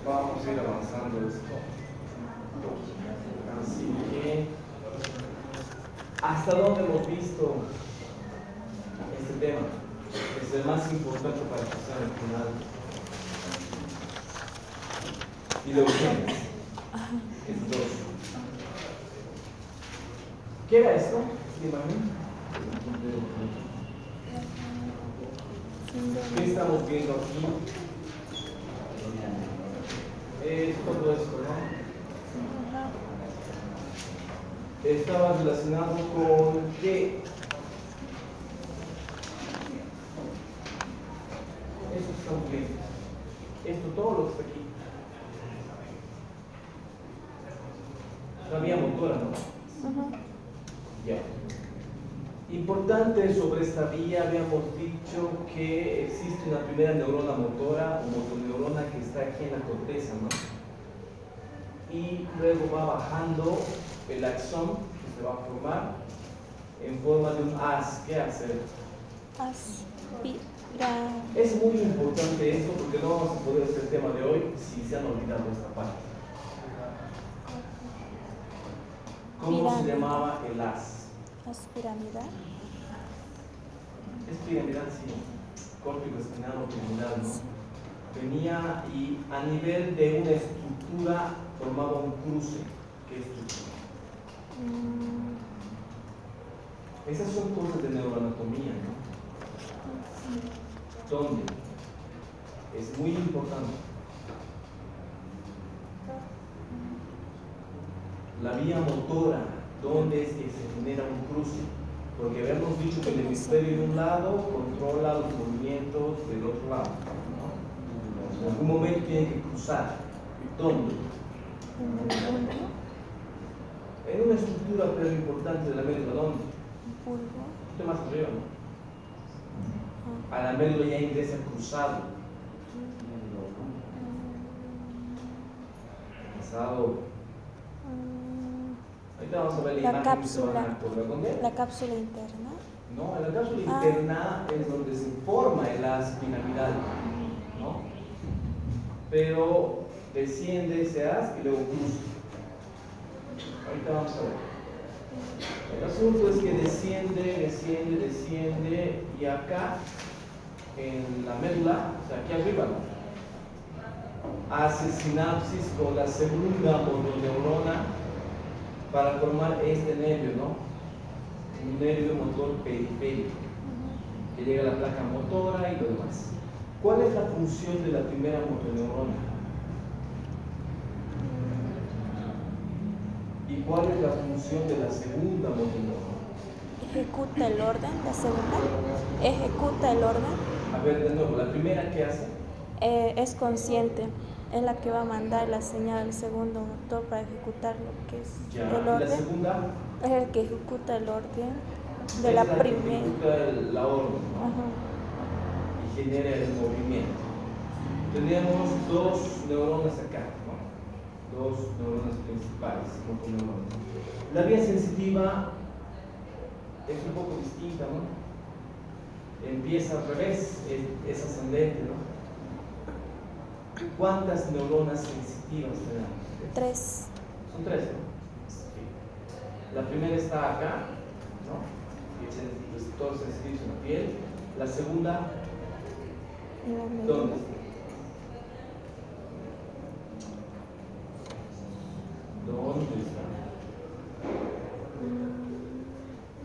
vamos a ir avanzando esto. Así que, ¿hasta dónde hemos visto este tema? Es el más importante para pasar al final. Y de urgencias. Es 2. ¿Qué era esto? ¿Qué estamos viendo aquí? Todo esto, ¿no? Estaba relacionado con qué. Esto que estamos viendo. Esto, todo lo que está aquí. No había motora, ¿no? Ya. Importante sobre esta vía, habíamos dicho que existe una primera neurona motora o motoneurona que está aquí en la corteza, ¿no? Y luego va bajando el axón que se va a formar en forma de un haz. ¿Qué hace? Aspirar. Es muy importante esto porque no vamos a poder hacer el tema de hoy si se han olvidado esta parte. ¿Cómo se llamaba el haz? Piramidal. Es piramidal, sí. Córtico espinal o piramidal, ¿no? Venía y a nivel de una estructura formaba un cruce. ¿Qué estructura? Esas son cosas de neuroanatomía, ¿no? ¿Dónde? Es muy importante. La vía motora, ¿dónde es que se genera un cruce? Porque habíamos dicho que el hemisferio de un lado controla los movimientos del otro lado, ¿no? En algún momento tiene que cruzar. ¿Dónde? En una estructura pero importante de la médula, ¿dónde? Un poquito más arriba, ¿no? A la médula ya ingresa cruzado. Pasado. Ahorita vamos a ver la imagen que se van a acordar. ¿Dónde? La cápsula interna. No, en la cápsula interna es donde se forma el haz piramidal, ¿no? Pero desciende ese haz y luego cruza. Ahorita vamos a ver. El asunto es que desciende y acá en la médula, o sea, aquí arriba, ¿no? Hace sinapsis con la segunda motoneurona para formar este nervio, ¿no? Un nervio motor periférico que llega a la placa motora y lo demás. ¿Cuál es la función de la primera motoneurona? ¿Y cuál es la función de la segunda motoneurona? Ejecuta el orden, la segunda. Ejecuta el orden. A ver, de nuevo, ¿la primera qué hace? Es consciente. Es la que va a mandar la señal al segundo motor para ejecutar lo que es Ya. el orden. ¿Y la segunda? Es el que ejecuta el orden de la primera. Ejecuta la orden, ¿no? Y genera el movimiento. Tenemos dos neuronas acá, ¿no? Dos neuronas principales, motoneuronas. La vía sensitiva es un poco distinta, ¿no? Empieza al revés, es ascendente, ¿no? ¿Cuántas neuronas sensitivas tenemos? 3. Son 3, ¿no? Sí. La primera está acá, ¿no? Y el receptor sensitivo en la piel. La segunda, ¿dónde está? ¿Dónde está?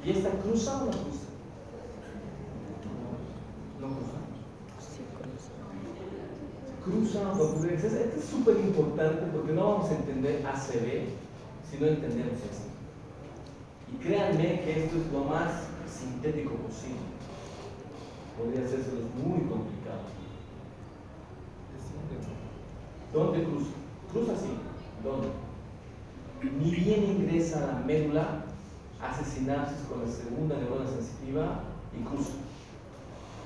¿Y esta cruza o no cruza? ¿No cruza? Sí, Cruza o no cruza. Esto es súper importante porque no vamos a entender ACV si no entendemos esto. Y créanme que esto es lo más sintético posible. Podría ser muy complicado. ¿Dónde cruza? Cruza así. ¿Dónde? Ni bien ingresa a la médula, hace sinapsis con la segunda neurona sensitiva y cruza.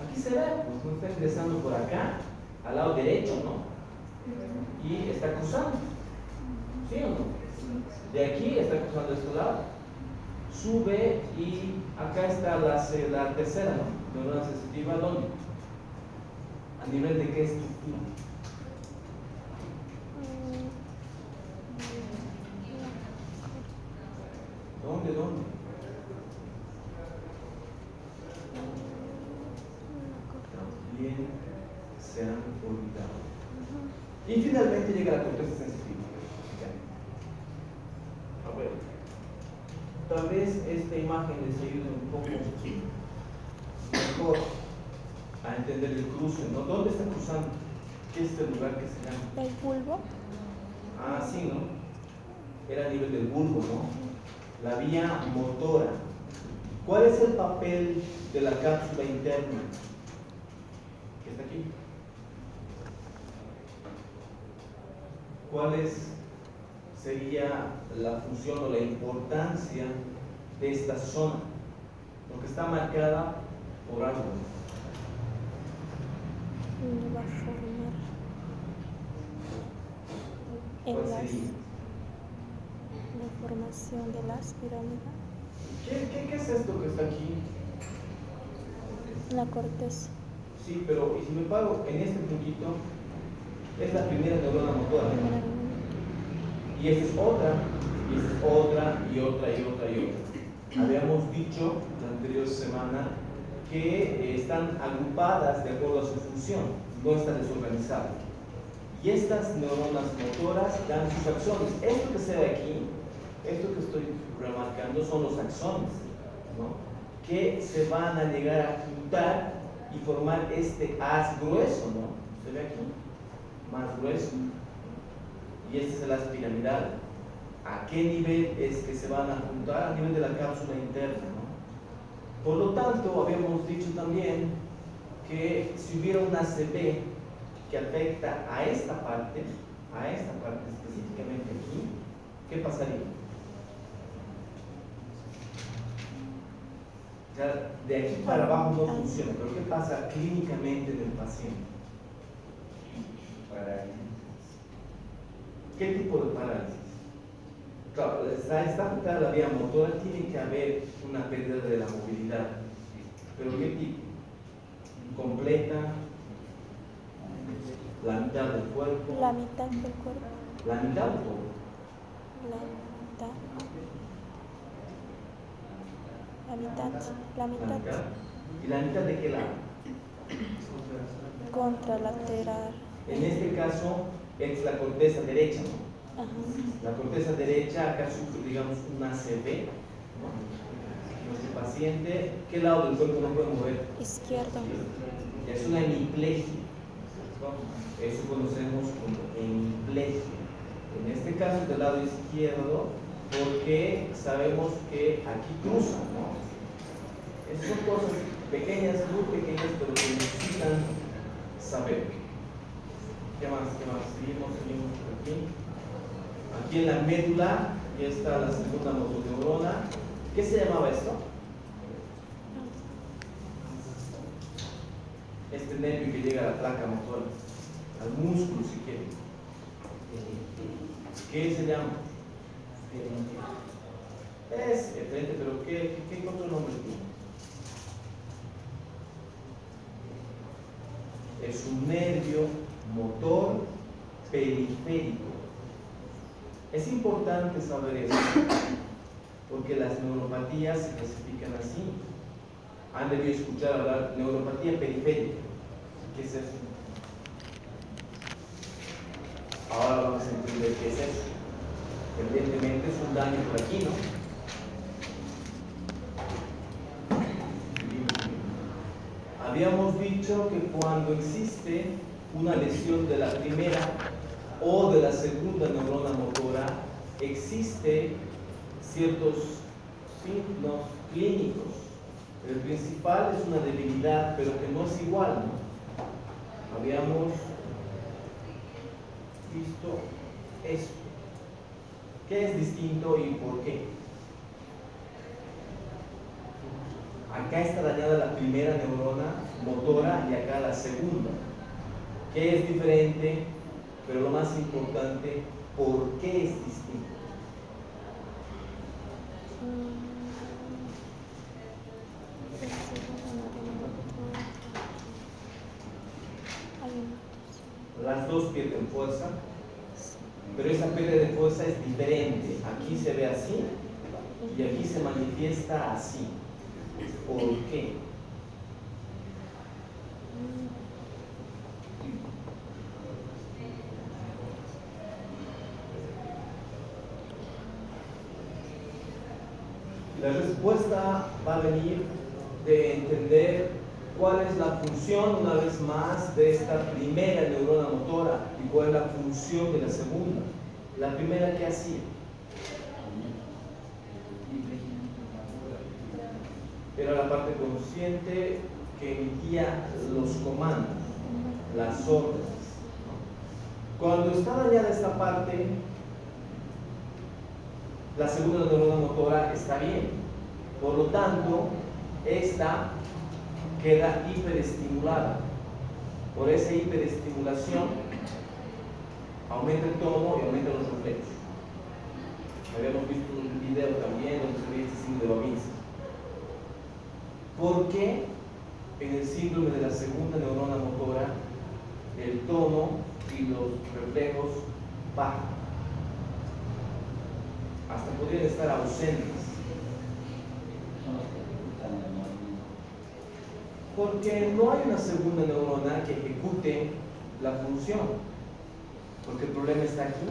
Aquí se ve, pues no está ingresando por acá, al lado derecho, ¿no? Y está cruzando. ¿Sí o no? De aquí está cruzando este lado. Sube y acá está la tercera, ¿no? Neurona sensitiva, ¿dónde? ¿A nivel de qué estructura? han olvidado. Y finalmente llega la corteza sensitiva. A ver, tal vez esta imagen les ayude un poco mejor a entender el cruce, ¿no? ¿Dónde está cruzando? ¿Qué es este lugar que se llama? El bulbo. Ah, sí, ¿no? Era a nivel del bulbo, ¿no? La vía motora. ¿Cuál es el papel de la cápsula interna? Que está aquí. ¿Cuál sería la función o la importancia de esta zona? Porque está marcada por algo. Va a formar ¿Cuál sería? la formación de las pirámides. ¿Qué es esto que está aquí? La corteza. Sí, pero y si me paro en este puntito, es la primera neurona motora. Y esta es otra, y esta es otra, y otra, y otra, y otra. Habíamos dicho la anterior semana que están agrupadas de acuerdo a su función, no están desorganizadas. Y estas neuronas motoras dan sus axones. Esto que se ve aquí, esto que estoy remarcando son los axones, ¿no? Que se van a llegar a juntar y formar este haz grueso, ¿no? ¿Se ve aquí? Más grueso. Y este es el haz piramidal. ¿A qué nivel es que se van a juntar? A nivel de la cápsula interna, ¿no? Por lo tanto, habíamos dicho también que si hubiera una ACV que afecta a esta parte específicamente aquí, ¿qué pasaría? O sea, de aquí para abajo no funciona, pero ¿qué pasa clínicamente en el paciente? ¿Qué tipo de parálisis? Claro, está afectada la vía motora, tiene que haber una pérdida de la movilidad. ¿Pero qué tipo? ¿Completa? ¿La mitad del cuerpo? La mitad del cuerpo. ¿La mitad o todo? La mitad. ¿Y la mitad de qué lado? Contralateral. En este caso es la corteza derecha, ¿no? Ajá. La corteza derecha acá sufre, digamos, una ACV, ¿no? Nuestro paciente, ¿qué lado del cuerpo no puede mover? Izquierdo. Es una hemiplegia. Eso conocemos como hemiplegia. En este caso del lado izquierdo, porque sabemos que aquí cruza, ¿no? Esas son cosas pequeñas, muy pequeñas, pero que necesitan saber. ¿Qué más? Seguimos por aquí. Aquí en la médula ya está la segunda motoneurona. ¿Qué se llamaba esto? Este nervio que llega a la placa motora, al músculo si quiere. ¿Qué se llama? Es diferente, pero ¿qué otro nombre tiene? Es un nervio motor periférico. Es importante saber eso, porque las neuropatías se clasifican así. Han debido escuchar hablar de neuropatía periférica. ¿Qué es eso? Ahora vamos a entender qué es eso. Evidentemente es un daño por aquí, ¿no? Habíamos dicho que cuando existe una lesión de la primera o de la segunda neurona motora, existe ciertos signos clínicos. El principal es una debilidad, pero que no es igual, ¿no? Habíamos visto esto. ¿Qué es distinto y por qué? Acá está dañada la primera neurona motora y acá la segunda. ¿Qué es diferente? Pero lo más importante, ¿por qué es distinto? Las dos pierden fuerza, pero esa pérdida de fuerza es diferente. Aquí se ve así y aquí se manifiesta así. ¿Por qué? La respuesta va a venir de entender cuál es la función, una vez más, de esta primera neurona motora y cuál es la función de la segunda. La primera, ¿qué hacía? Era la parte consciente que emitía los comandos, las órdenes. Cuando está dañada esta parte, la segunda neurona motora está bien. Por lo tanto, esta queda hiperestimulada. Por esa hiperestimulación aumenta el tono y aumenta los reflejos. Habíamos visto un video también donde se veía este síndrome de Babinski. ¿Por qué en el síndrome de la segunda neurona motora el tono y los reflejos bajan? Hasta podrían estar ausentes. Porque no hay una segunda neurona que ejecute la función. Porque el problema está aquí.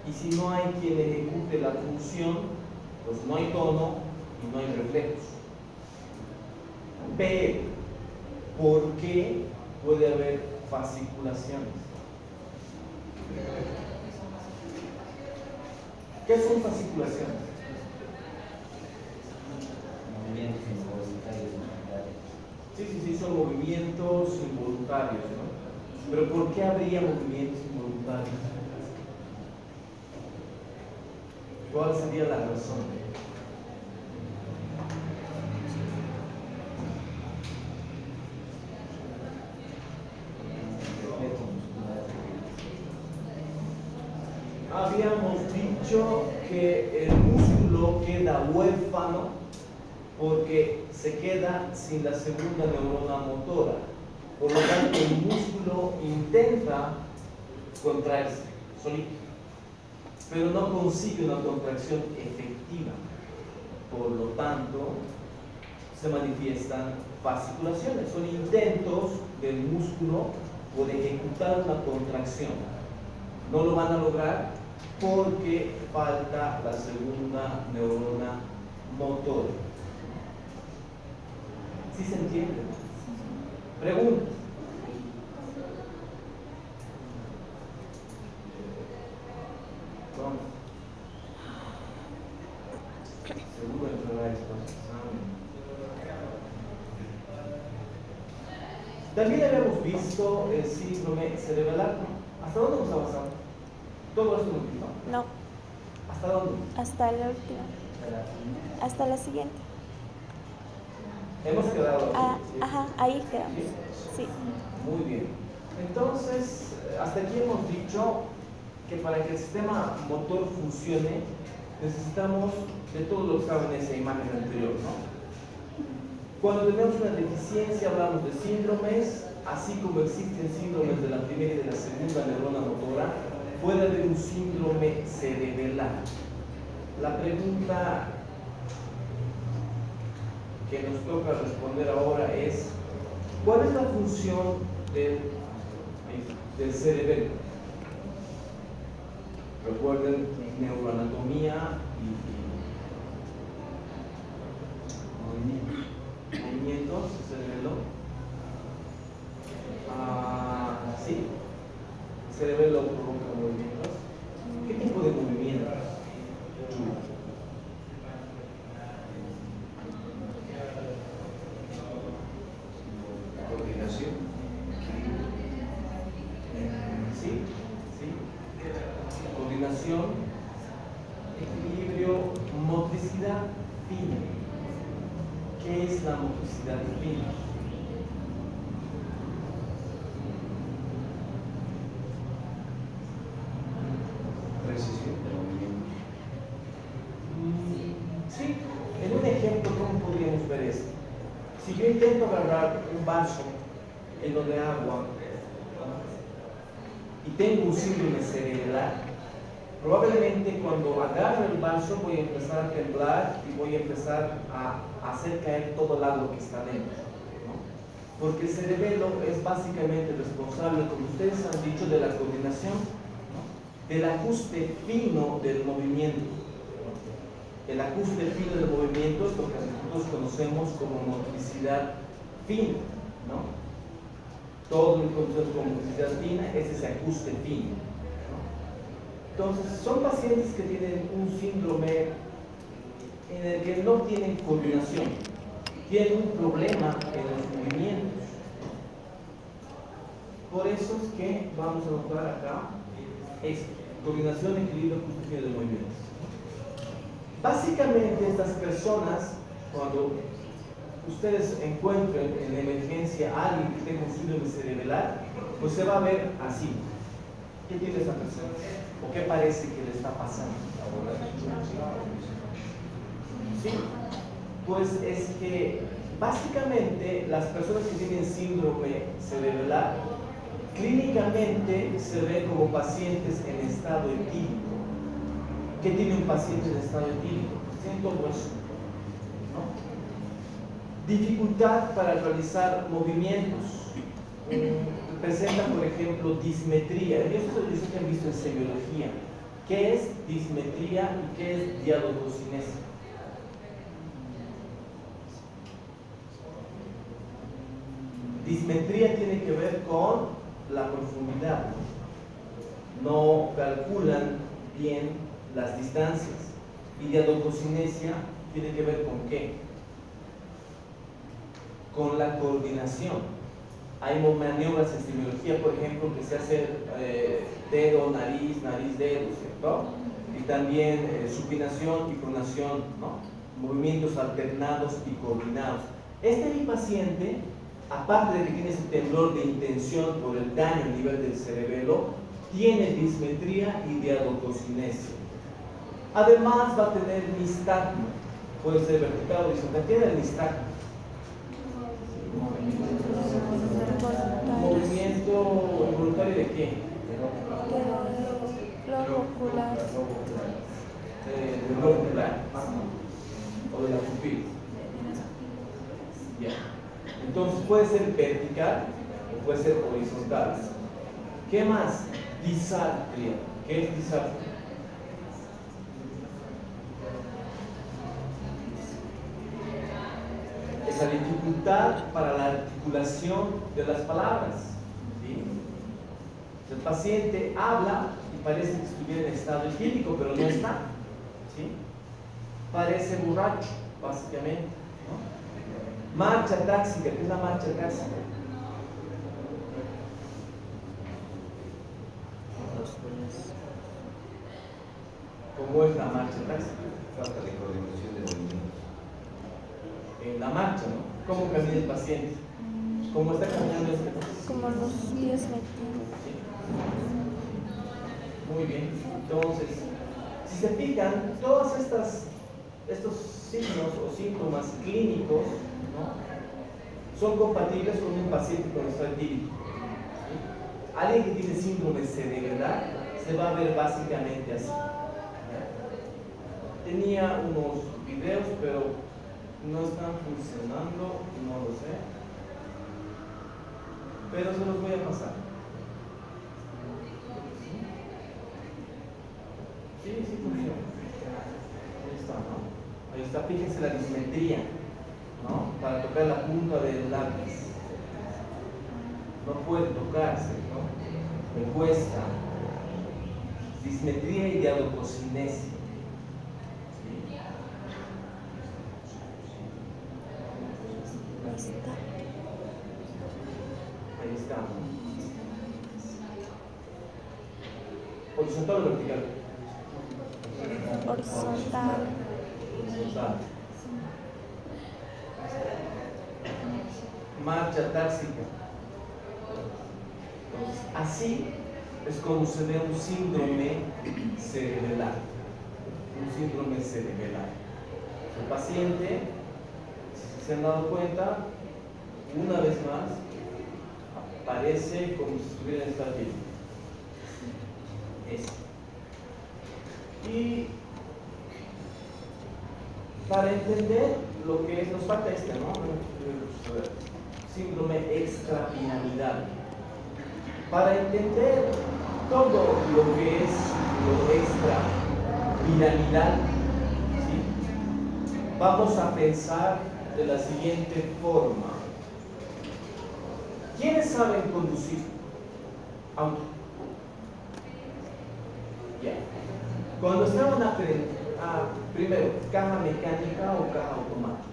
Y si no hay quien ejecute la función, pues no hay tono y no hay reflejos. Pero, ¿por qué puede haber fasciculaciones? ¿Qué son fasciculaciones? Movimientos involuntarios. Sí, son movimientos involuntarios, ¿no? Pero ¿por qué habría movimientos involuntarios? ¿Cuál sería la razón? Habíamos dicho que el músculo queda huérfano porque se queda sin la segunda neurona motora. Por lo tanto, el músculo intenta contraerse solito, pero no consigue una contracción efectiva. Por lo tanto, se manifiestan fasciculaciones. Son intentos del músculo por ejecutar una contracción. No lo van a lograr porque falta la segunda neurona motora. ¿Sí se entiende? Preguntas. Vamos. Seguro entrará esto. También habíamos visto el síndrome cerebral. ¿Hasta dónde hemos avanzado? ¿Todo esto lo mismo? No, ¿Hasta dónde? hasta la última. Hasta la siguiente. Hemos quedado Ah, aquí. ajá, ahí quedamos. Sí. Muy bien. Entonces, hasta aquí hemos dicho que para que el sistema motor funcione, necesitamos de todo lo que estaba en esa imagen anterior, ¿no? Cuando tenemos una deficiencia hablamos de síndromes, así como existen síndromes de la primera y de la segunda neurona motora, puede haber un síndrome cerebral. La pregunta que nos toca responder ahora es: ¿cuál es la función del cerebelo? Recuerden neuroanatomía y movimientos del cerebelo. Sí, el cerebelo provoca movimientos. ¿Qué tipo de movimientos? Coordinación. Sí. Coordinación, equilibrio, motricidad fina. ¿Qué es la motricidad fina? Precisión del movimiento. Sí, en un ejemplo, ¿cómo podríamos ver esto? Si yo intento agarrar un vaso lleno de agua y tengo un síndrome cerebral, probablemente cuando agarro el vaso voy a empezar a temblar y voy a empezar a hacer caer todo el agua que está dentro, ¿no? Porque el cerebelo es básicamente responsable, como ustedes han dicho, de la coordinación, ¿no? Del ajuste fino del movimiento, ¿no? El ajuste fino del movimiento es lo que nosotros conocemos como motricidad fina, ¿no? Todo lo que conocemos como motricidad fina es ese ajuste fino, ¿no? Entonces, son pacientes que tienen un síndrome en el que no tienen coordinación, tienen un problema en los movimientos. Por eso es que vamos a notar acá esto: coordinación, equilibrio, ajuste fino del movimiento. Básicamente, estas personas, cuando ustedes encuentren en emergencia a alguien que tenga un síndrome cerebelar, pues se va a ver así. ¿Qué tiene esa persona? ¿O qué parece que le está pasando? Sí, pues es que básicamente las personas que tienen síndrome cerebelar clínicamente se ven como pacientes en estado etílico. ¿Qué tiene un paciente en estado etílico? Pues tiene todo eso, ¿no? Dificultad para realizar movimientos. Presenta, por ejemplo, dismetría. Esto es lo que han visto en semiología. ¿Qué es dismetría y qué es diadococinesia? Dismetría tiene que ver con la profundidad. No calculan bien las distancias. Y diadococinesia tiene que ver con ¿qué? Con la coordinación. Hay maniobras en semiología, por ejemplo, que se hace dedo, nariz, nariz, dedo, ¿cierto? Y también supinación y pronación, ¿no? Movimientos alternados y coordinados. Mi paciente, aparte de que tiene ese temblor de intención por el daño a nivel del cerebelo, tiene dismetría y diadococinesia. Además va a tener nistagmo, puede ser vertical o horizontal. ¿Qué es el nistagmo? ¿Movimiento involuntario de qué? Globo ocular. Del globo ocular o de la pupila. Ya. Entonces puede ser vertical o puede ser horizontal. ¿Qué más? Disartria. ¿Qué es disartria? Es la dificultad para la articulación de las palabras, ¿sí? El paciente habla y parece que estuviera en estado etílico, pero no está, ¿sí? Parece borracho, básicamente, ¿no? Marcha táxica. ¿Qué es la marcha táxica? ¿Cómo es la marcha táxica? Falta de coordinación de movimientos. En la marcha, ¿no? ¿Cómo camina el paciente? ¿Cómo está caminando este paciente? Como los pies metidos. Sí. Muy bien. Entonces, si se fijan, todos estos signos o síntomas clínicos, ¿no?, son compatibles con un paciente con estado etílico. ¿Sí? Alguien que tiene síndrome cerebral se va a ver básicamente así. Tenía unos videos, pero no están funcionando, no lo sé, pero se los voy a pasar. Sí, sí funciona. Ahí está, ¿no? Ahí está, fíjense la dismetría, ¿no? Para tocar la punta del lápiz. No puede tocarse, ¿no? Me cuesta. Dismetría y diadococinesia. Ahí está. ¿Horizontal o vertical? Horizontal. Horizontal. Marcha táxica. Entonces, así es como se ve un síndrome cerebelar. Un síndrome cerebelar. El paciente, si se han dado cuenta, una vez más, parece como si estuviera en estado etílico. Y para entender lo que es, nos falta ¿no? Síndrome extrapiramidal. Para entender todo lo que es lo extrapiramidal, ¿sí?, vamos a pensar de la siguiente forma. ¿Quiénes saben conducir auto? Ya. Cuando estaban aprendiendo, primero, ¿caja mecánica o caja automática?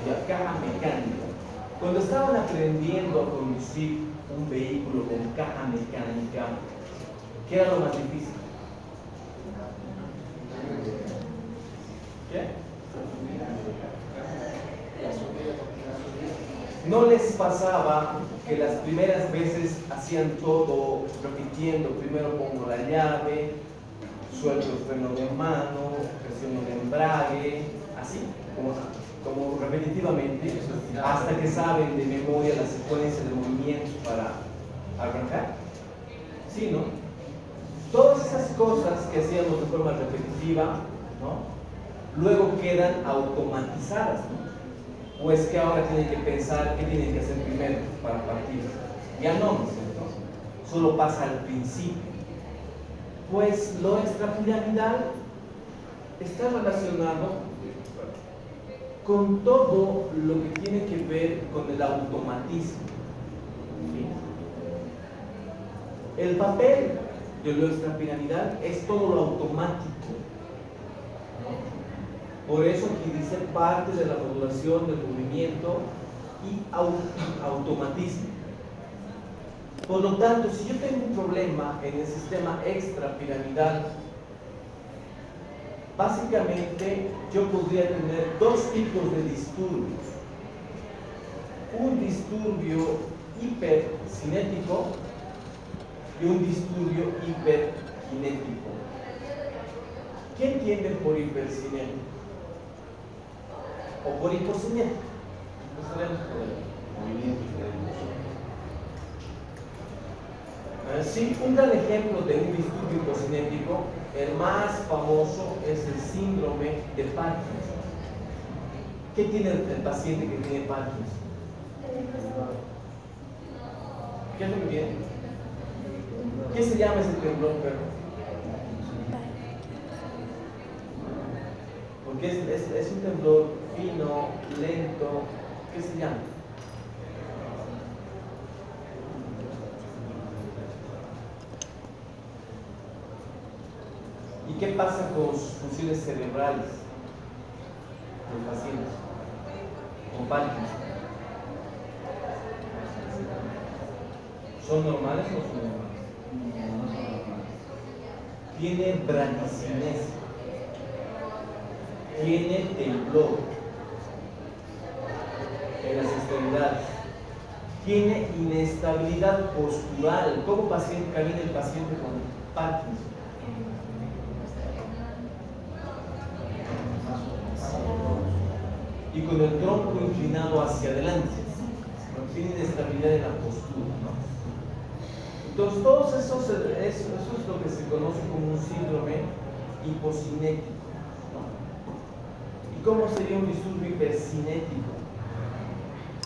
Ya, caja mecánica. Cuando estaban aprendiendo a conducir un vehículo con caja mecánica, ¿qué era lo más difícil? ¿Qué? ¿No les pasaba que las primeras veces hacían todo repitiendo? Primero pongo la llave, suelto el freno de mano, presiono el embrague, así, como repetitivamente, hasta que saben de memoria la secuencia de movimientos para arrancar? ¿Sí, no? Todas esas cosas que hacíamos de forma repetitiva, ¿no?, luego quedan automatizadas, ¿no? O es que ahora tienen que pensar qué tienen que hacer primero para partir. Ya no, ¿no es cierto? Solo pasa al principio. Pues lo extrapiramidal está relacionado con todo lo que tiene que ver con el automatismo. ¿Sí? El papel de lo extrapiramidal es todo lo automático. Por eso aquí dice parte de la modulación del movimiento y automatismo. Por lo tanto, si yo tengo un problema en el sistema extrapiramidal, básicamente yo podría tener dos tipos de disturbios. Un disturbio hipercinético y un disturbio hiperkinético. ¿Qué entienden por hipercinético? O por hipocinético. Sí, un gran ejemplo de un disturbio hipocinético, el más famoso, es el síndrome de Parkinson. ¿Qué tiene el paciente que tiene Parkinson? ¿Qué es lo que tiene? ¿Qué se llama ese temblor, perro? Porque es un temblor fino, lento. ¿Qué se llama? ¿Y qué pasa con sus funciones cerebrales del paciente con Parkinson? ¿Son normales o no son normales? Tiene bradicinesia, tiene temblor en las extremidades, tiene inestabilidad postural. ¿Cómo camina el paciente con Parkinson? Y con el tronco inclinado hacia adelante, tiene inestabilidad en la postura, ¿no? Entonces, todos eso es lo que se conoce como un síndrome hipocinético, ¿no? ¿Y cómo sería un disturbio hipercinético?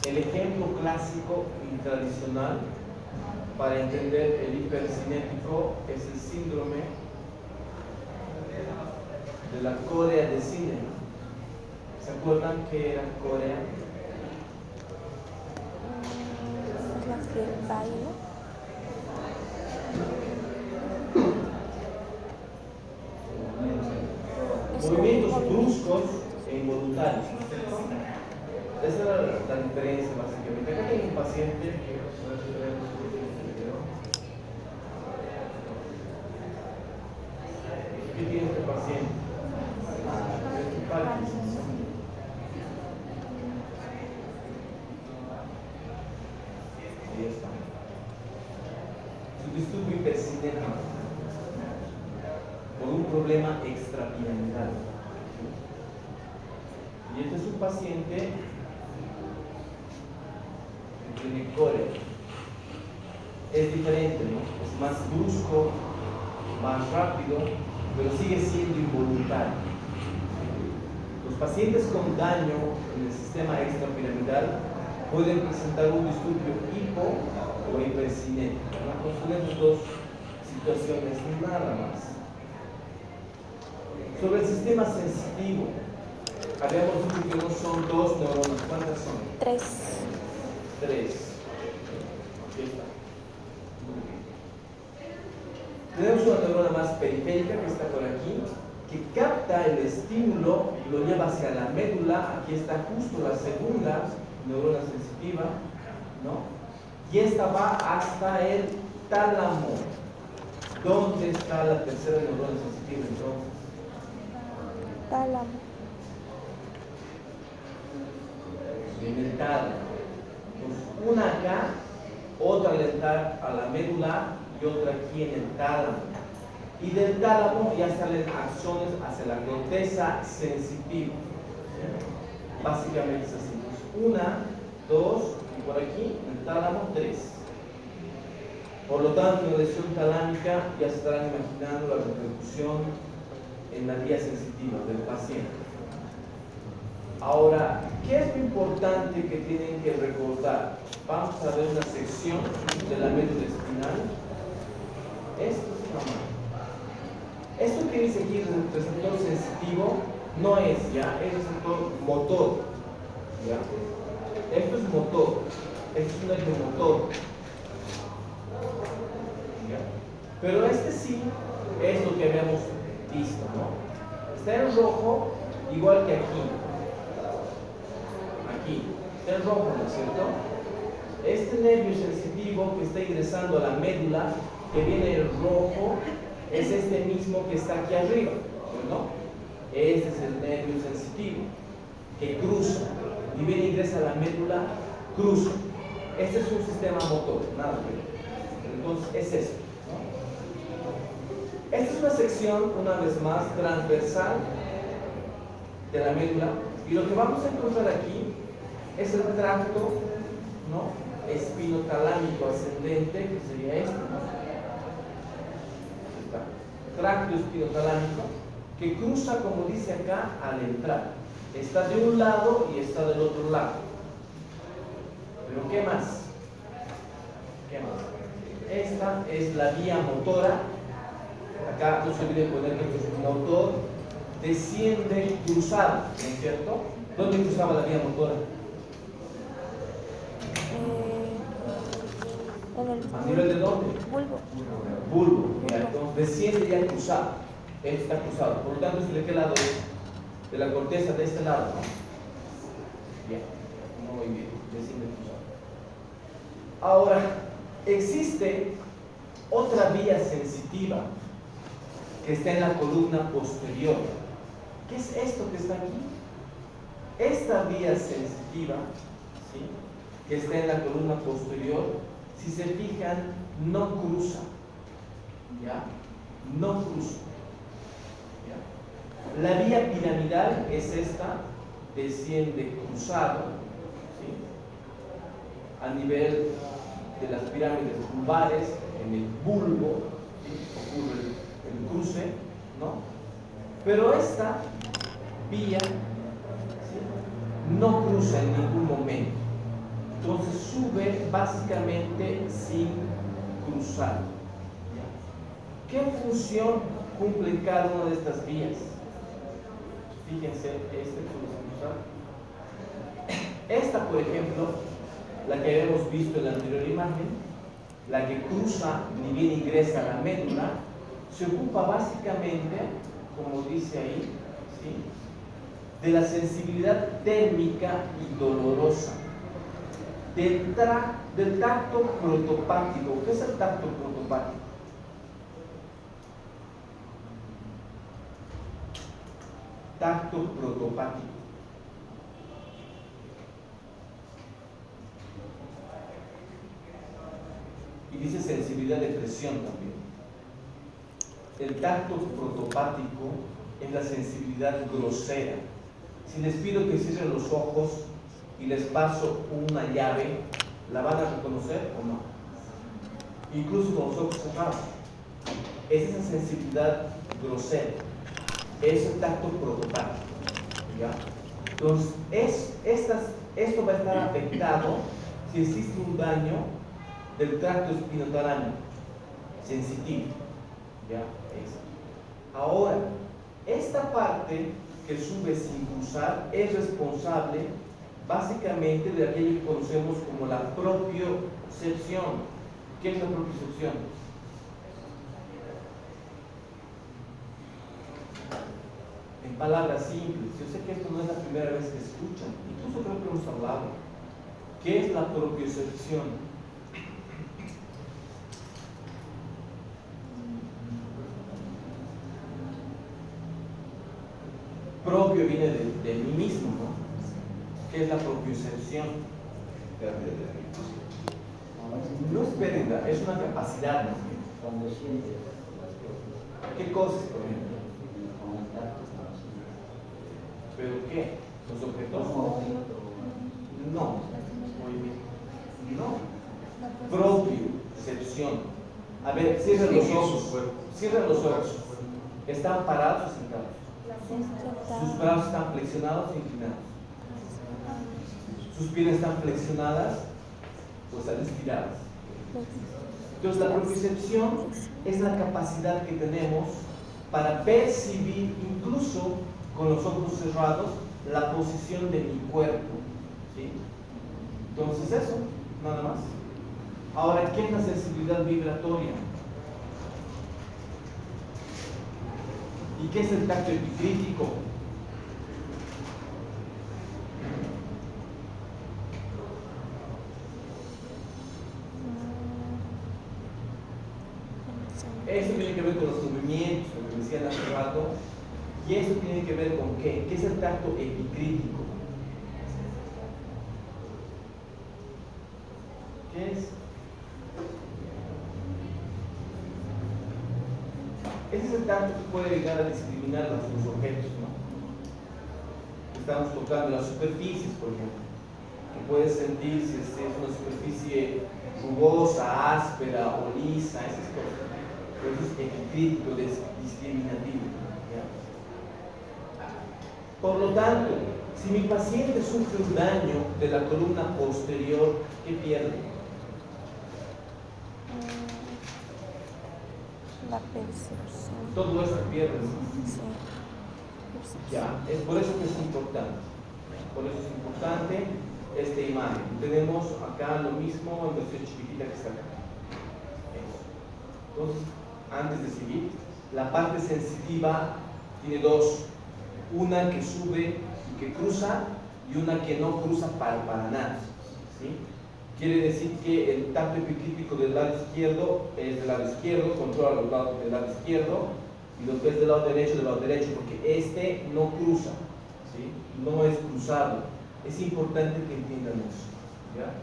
El ejemplo clásico y tradicional para entender el hipercinético es el síndrome de la Corea de cine. ¿Se acuerdan qué era Corea? Las que bailan. Movimientos bruscos e involuntarios. Esa era la diferencia básicamente. Acá tengo un paciente ¿qué tiene este paciente? Parkinson. Ahí está. Su disturbio hipercinético por un problema extrapiramidal. Y este es un paciente que tiene Corea. Es diferente, ¿no? Es más brusco, más rápido, pero sigue siendo involuntario. Los pacientes con daño en el sistema extrapiramidal pueden presentar un disturbio hipo o hipercinético. ¿No? Consideremos dos situaciones nada más. Sobre el sistema sensitivo, habíamos dicho que no son dos neuronas. ¿Cuántas son? 3. 3. Aquí está. Tenemos una neurona más periférica que está por aquí, que capta el estímulo y lo lleva hacia la médula. Aquí está justo la segunda neurona sensitiva, ¿no? Y esta va hasta el tálamo. ¿Dónde está la tercera neurona sensitiva entonces? Tálamo. En el tálamo. Entonces, una acá, otra al entrar a la médula y otra aquí en el tálamo. Y del tálamo ya salen acciones hacia la corteza sensitiva. Básicamente es así. Una, dos, y por aquí, en el tálamo, 3. Por lo tanto, en la lesión talámica ya se estarán imaginando la repercusión en la vía sensitiva del paciente. Ahora, ¿qué es lo importante que tienen que recordar? Vamos a ver una sección de la médula espinal. Esto es una mano. Esto que dice aquí, el receptor sensitivo, no es ya, es receptor motor. ¿Ya? Esto es motor, esto es un eje motor. ¿Ya? Pero este sí es lo que habíamos visto, ¿no? Está en rojo, igual que aquí. Aquí, está en rojo, ¿no es cierto? Este nervio sensitivo que está ingresando a la médula, que viene en rojo, es este mismo que está aquí arriba, ¿no? Este es el nervio sensitivo que cruza, y viene e ingresa a la médula, cruza. Este es un sistema motor, nada que ver. Entonces es esto, ¿no? Esta es una sección, una vez más, transversal de la médula, y lo que vamos a encontrar aquí es el tracto, ¿no?, espinotalámico ascendente, que sería este, ¿no? Tracto espinotalámico que cruza, como dice acá, al entrar. Está de un lado y está del otro lado. Pero ¿qué más? ¿Qué más? Esta es la vía motora. Acá no se olviden poner que este es motor. Desciende cruzado, ¿no es cierto? ¿Dónde cruzaba la vía motora? ¿A nivel de dónde? Bulbo. Bulbo. Ya, entonces desciende ya cruzado. Esto está cruzado. Por lo tanto, ¿de qué lado es? De la corteza, de este lado, ¿no? Bien. Muy bien. Desciende cruzado. Ahora, existe otra vía sensitiva que está en la columna posterior. ¿Qué es esto que está aquí? Esta vía sensitiva, ¿sí?, que está en la columna posterior, si se fijan, no cruza. ¿Ya? No cruza. ¿Ya? La vía piramidal es esta, desciende cruzado, ¿sí?, a nivel de las pirámides vulvares, en el bulbo, ¿sí?, ocurre el cruce, ¿no? Pero esta vía, ¿sí?, no cruza en ningún momento. Entonces sube básicamente sin cruzar. ¿Ya? ¿Qué función cumple cada una de estas vías? Fíjense, este sube sin cruzar. Esta, por ejemplo, la que habíamos visto en la anterior imagen, la que cruza ni bien ingresa a la médula, se ocupa básicamente, como dice ahí, ¿sí?, de la sensibilidad térmica y dolorosa, del tacto protopático. ¿Qué es el tacto protopático? Tacto protopático. Y dice sensibilidad de presión también. El tacto protopático es la sensibilidad grosera. Si les pido que cierren los ojos y les paso una llave, ¿la van a reconocer o no? Incluso con los ojos cerrados. Es esa sensibilidad grosera. Es el tacto protopático. ¿Ya? Entonces, esto va a estar afectado si existe un daño del tracto espinotalámico sensitivo. ¿Ya? Ahora, Esta parte que sube sin cruzar es responsable básicamente de aquello que conocemos como la propiocepción. ¿Qué es la propiocepción? En palabras simples, yo sé que esto no es la primera vez que escuchan, incluso creo que hemos hablado. ¿Qué es la propiocepción? Propio viene de mí mismo, ¿no? ¿Qué es la propiocepción? No es pérdida, es una capacidad, ¿no? Cuando sientes las cosas. ¿Qué cosas, por ejemplo? Contacto. ¿Pero qué? ¿Los objetos? No. No. Propiocepción. A ver, cierren los ojos. Cierren los ojos. ¿Están parados o sentados? Sus brazos están flexionados o inclinados. Sus piernas están flexionadas o están estiradas. Entonces la propiocepción es la capacidad que tenemos para percibir incluso con los ojos cerrados la posición de mi cuerpo, ¿sí? Entonces eso, nada más. Ahora, ¿qué es la sensibilidad vibratoria? ¿Y qué es el tacto epicrítico? Eso tiene que ver con los movimientos, lo que decían hace rato. ¿Y eso tiene que ver con qué? ¿Qué es el tacto epicrítico? ¿Qué es? Ese es el tacto que puede llegar a discriminar los objetos, ¿no? Estamos tocando las superficies, por ejemplo, que puede sentir si es una superficie rugosa, áspera o lisa, esas cosas. Pero eso es epicrítico, discriminativo, ¿ya? Por lo tanto, si mi paciente sufre un daño de la columna posterior, ¿qué pierde? La percepción. Todo eso pierde, ¿no? Sí. Ya, es por eso que es importante. Por eso es importante esta imagen. Tenemos acá lo mismo en versión chiquitita que está acá. Eso. Entonces, antes de seguir, la parte sensitiva tiene dos. Una que sube y que cruza y una que no cruza para nada, ¿sí? Quiere decir que el tacto epicrítico del lado izquierdo es del lado izquierdo, controla los lados del lado izquierdo, y lo que es del lado derecho, porque este no cruza, ¿sí? No es cruzado. Es importante que entiendan eso, ¿ya?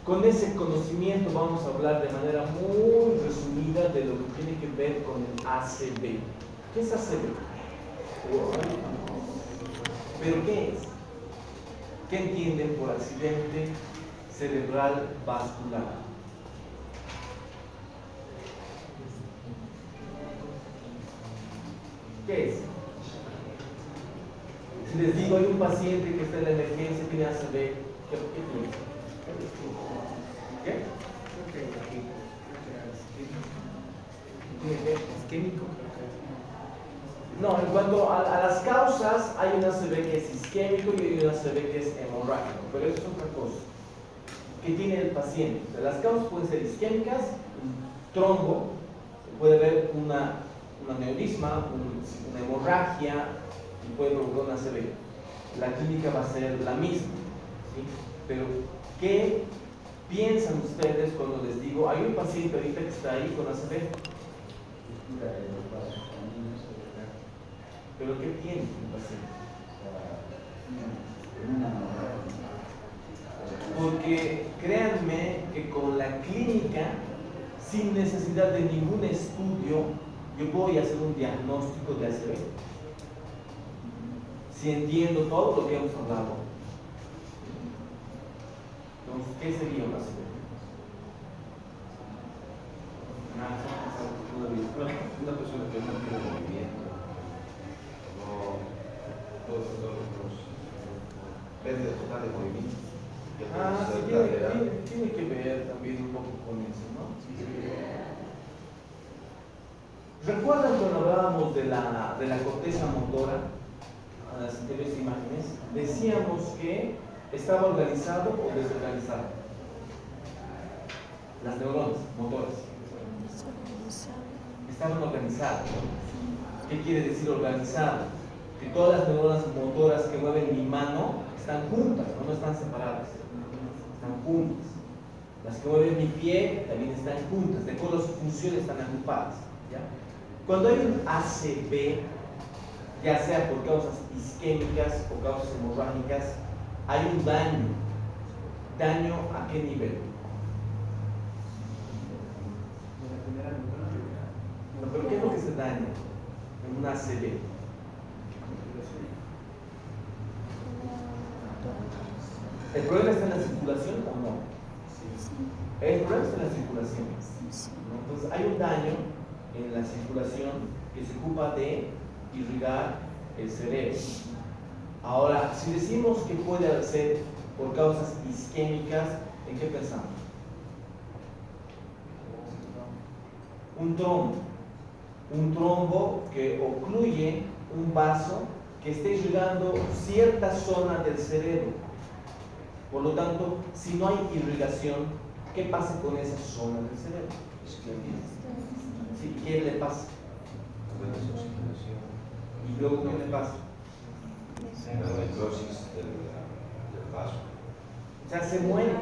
Con ese conocimiento vamos a hablar de manera muy resumida de lo que tiene que ver con el ACV. ¿Qué es ACV? ¿Pero qué es? ¿Qué entienden por accidente cerebral vascular? ¿Qué es? Si les digo, hay un paciente que está en la emergencia, tiene ACV, ¿qué piensan? ¿Qué? Isquémico. No, en cuanto a las causas, hay un ACV que es isquémico y hay un ACV que es hemorrágico, pero eso es otra cosa. ¿Qué tiene el paciente? O sea, las causas pueden ser isquémicas, un trombo, puede haber un aneurisma, una hemorragia y puede provocar un ACV. La clínica va a ser la misma, ¿sí? Pero, ¿qué piensan ustedes cuando les digo, hay un paciente ahorita que está ahí con ACV? ¿Pero qué tiene el paciente? Porque créanme que con la clínica, sin necesidad de ningún estudio, yo voy a hacer un diagnóstico de ACV. Si entiendo todo lo que hemos hablado. Entonces, ¿qué sería un ACV? Una persona que no tiene movimiento, todos pérdida total de movimiento. Sí, tiene que ver también un poco con eso, ¿no? ¿Recuerdan cuando hablábamos de la corteza motora? En las anteriores imágenes, decíamos que estaba organizado o desorganizado. Las neuronas motoras estaban organizadas. ¿Qué quiere decir organizado? Que todas las neuronas motoras que mueven mi mano están juntas, no están separadas, están juntas. Las que mueven mi pie también están juntas, de acuerdo a su función están agrupadas, ¿ya? Cuando hay un ACV, ya sea por causas isquémicas o causas hemorrágicas, hay un daño. ¿Daño a qué nivel? No, ¿pero qué es lo que se daña en un ACV? ¿El problema está en la circulación o no? El problema está en la circulación, ¿no? Entonces hay un daño en la circulación que se ocupa de irrigar el cerebro. Ahora, si decimos que puede ser por causas isquémicas, ¿en qué pensamos? Un trombo. Un trombo que ocluye un vaso que esté irrigando cierta zona del cerebro. Por lo tanto, si no hay irrigación, ¿qué pasa con esa zona del cerebro? ¿Sí? ¿Qué le pasa? ¿Y luego qué le pasa? La necrosis del vaso. O sea, se muere.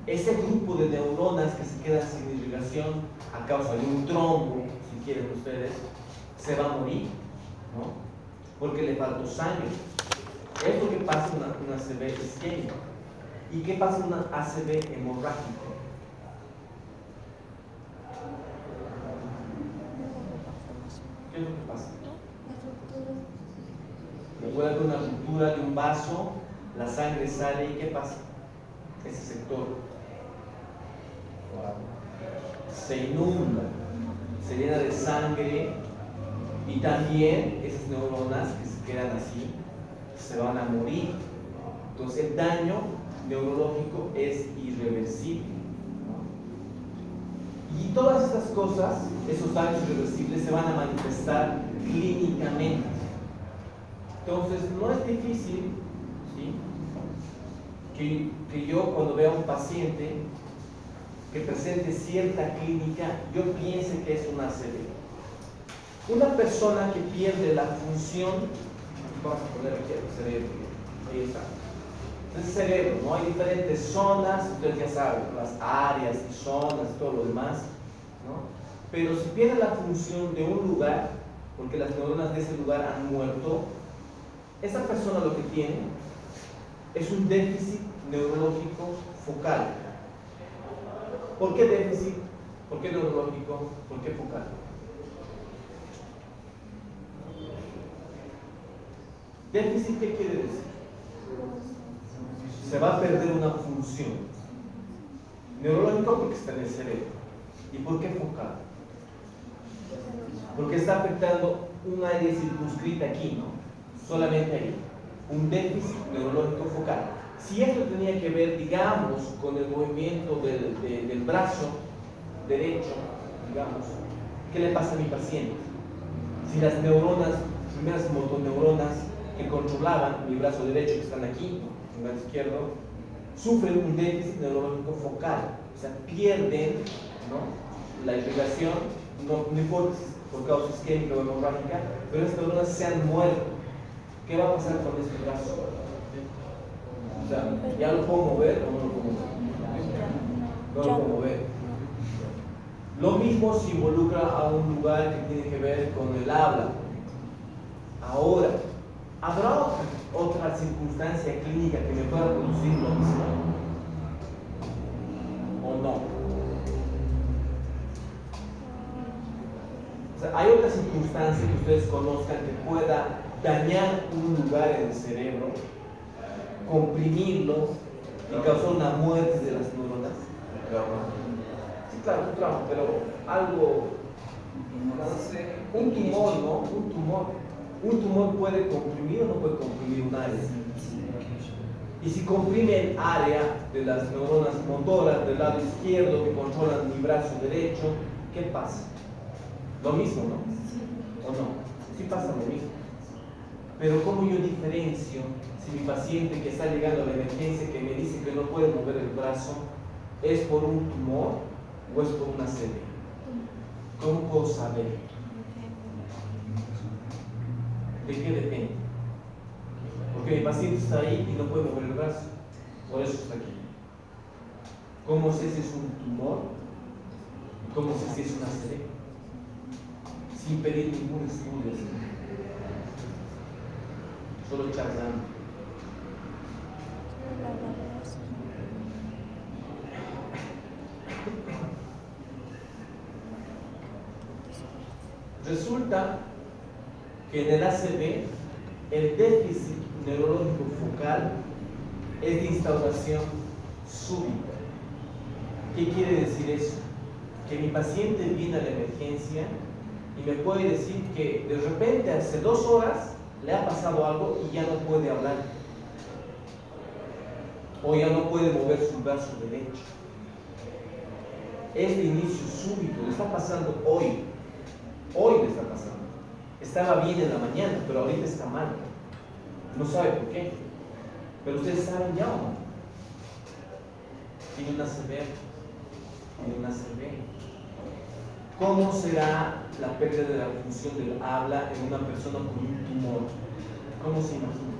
Ese grupo de neuronas que se quedan sin irrigación a causa de un trombo, si quieren ustedes, se va a morir, ¿no? Porque le faltó sangre. Es lo que pasa en una ACV isquémica. ¿Y qué pasa en una ACV hemorrágica? ¿Qué es lo que pasa? Puede haber una ruptura de un vaso, la sangre sale y ¿qué pasa? Ese sector se inunda, se llena de sangre y también esas neuronas que se quedan así se van a morir. Entonces el daño neurológico es irreversible, ¿no? Y todas estas cosas, esos daños irreversibles, se van a manifestar clínicamente. Entonces no es difícil, ¿sí?, que yo cuando vea a un paciente que presente cierta clínica, yo piense que es una ACV. Una persona que pierde la función, vamos a poner aquí el cerebro, ahí está. El cerebro, ¿no? Hay diferentes zonas, ustedes ya saben, las áreas y zonas y todo lo demás, ¿no? Pero si pierde la función de un lugar, porque las neuronas de ese lugar han muerto, esa persona lo que tiene es un déficit neurológico focal. ¿Por qué déficit? ¿Por qué neurológico? ¿Por qué focal? ¿Déficit qué quiere decir? Se va a perder una función. Neurológico porque está en el cerebro. ¿Y por qué focal? Porque está afectando un área circunscrita aquí, ¿no? Solamente ahí. Un déficit neurológico focal. Si esto tenía que ver, digamos, con el movimiento del brazo derecho, digamos, ¿qué le pasa a mi paciente? Si las neuronas, primeras motoneuronas que controlaban mi brazo derecho, que están aquí, en el brazo izquierdo, sufren un déficit neurológico focal, o sea, pierden, ¿no?, la irrigación, no importa si es por causa isquémica o hemorrágica, pero estas neuronas se han muerto. ¿Qué va a pasar con este brazo? O sea, ¿ya lo puedo mover o no lo puedo mover? No lo puedo mover. Lo mismo si involucra a un lugar que tiene que ver con el habla. Ahora, ¿habrá otra circunstancia clínica que me pueda producir lo mismo? ¿O no? O sea, ¿hay otra circunstancia que ustedes conozcan que pueda dañar un lugar en el cerebro, comprimirlo y causar una muerte de las neuronas? Sí, claro, un trauma, pero algo, un tumor, ¿no? Un tumor puede comprimir o no puede comprimir un área. Y si comprime el área de las neuronas motoras del lado izquierdo que controlan mi brazo derecho, ¿qué pasa? Lo mismo, ¿no? ¿O no? Sí pasa lo mismo. Pero ¿cómo yo diferencio si mi paciente que está llegando a la emergencia, que me dice que no puede mover el brazo, es por un tumor o es por una ACV? ¿Cómo puedo saber? ¿De qué depende? Porque mi paciente está ahí y no puede mover el brazo, por eso está aquí. ¿Cómo sé si es un tumor? ¿Y cómo sé si es una ACV? Sin pedir ningún estudio, solo charlando. Resulta que en el ACV el déficit neurológico focal es de instauración súbita. ¿Qué quiere decir eso? Que mi paciente viene a la emergencia y me puede decir que de repente hace 2 horas le ha pasado algo y ya no puede hablar, o ya no puede mover su brazo derecho. Es de inicio súbito, le está pasando hoy le está pasando. Estaba bien en la mañana, pero ahorita está mal. No sabe por qué. Pero ustedes saben ya o no. Tiene una ACV. ¿Cómo será la pérdida de la función del habla en una persona con un tumor? ¿Cómo se imagina?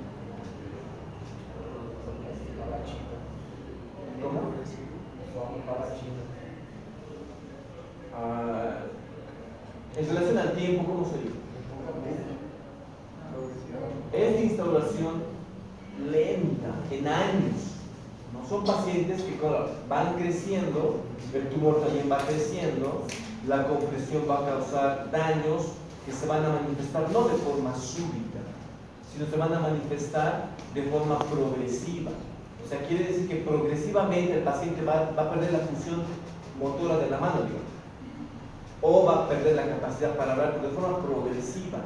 ¿Cómo? En relación al tiempo, ¿cómo sería? Es de instauración lenta, en años. ¿No? Son pacientes que van creciendo, el tumor también va creciendo, la compresión va a causar daños que se van a manifestar no de forma súbita, sino se van a manifestar de forma progresiva. O sea, quiere decir que progresivamente el paciente va a perder la función motora de la mano, digamos, o va a perder la capacidad para hablar, pero de forma progresiva,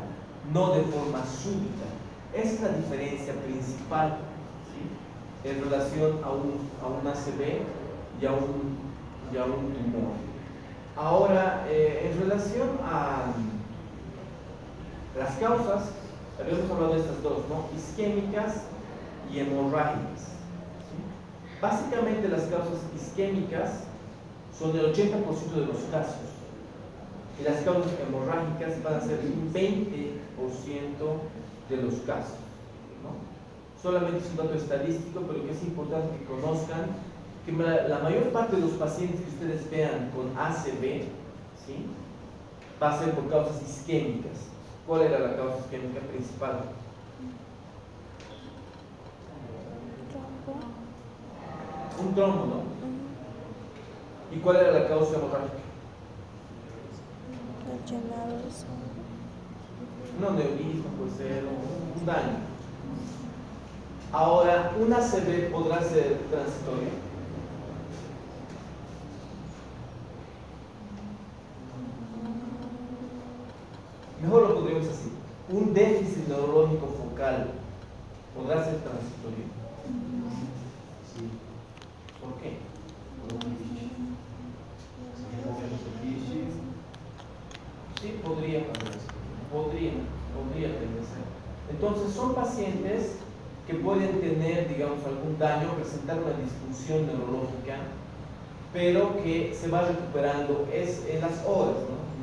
no de forma súbita. Esa es la diferencia principal, ¿sí?, en relación a un ACV y a un tumor. Ahora, en relación a las causas, habíamos hablado de estas dos, ¿no? Isquémicas y hemorrágicas. ¿Sí? Básicamente las causas isquémicas son el 80% de los casos y las causas hemorrágicas van a ser un 20% de los casos, ¿no? Solamente es un dato estadístico, pero que es importante que conozcan que la mayor parte de los pacientes que ustedes vean con ACV, ¿sí?, va a ser por causas isquémicas. ¿Cuál era la causa isquémica principal? Un trombo, ¿no? ¿Y cuál era la causa hemorrágica? Un aneurisma, puede ser un daño. Ahora, ¿un ACV podrá ser transitorio? Mejor lo podríamos así. ¿Un déficit neurológico focal podrá ser transitorio? Sí. ¿Por qué? Sí, podría ser. Entonces, son pacientes que pueden tener, digamos, algún daño, presentar una disfunción neurológica, pero que se va recuperando es en las horas,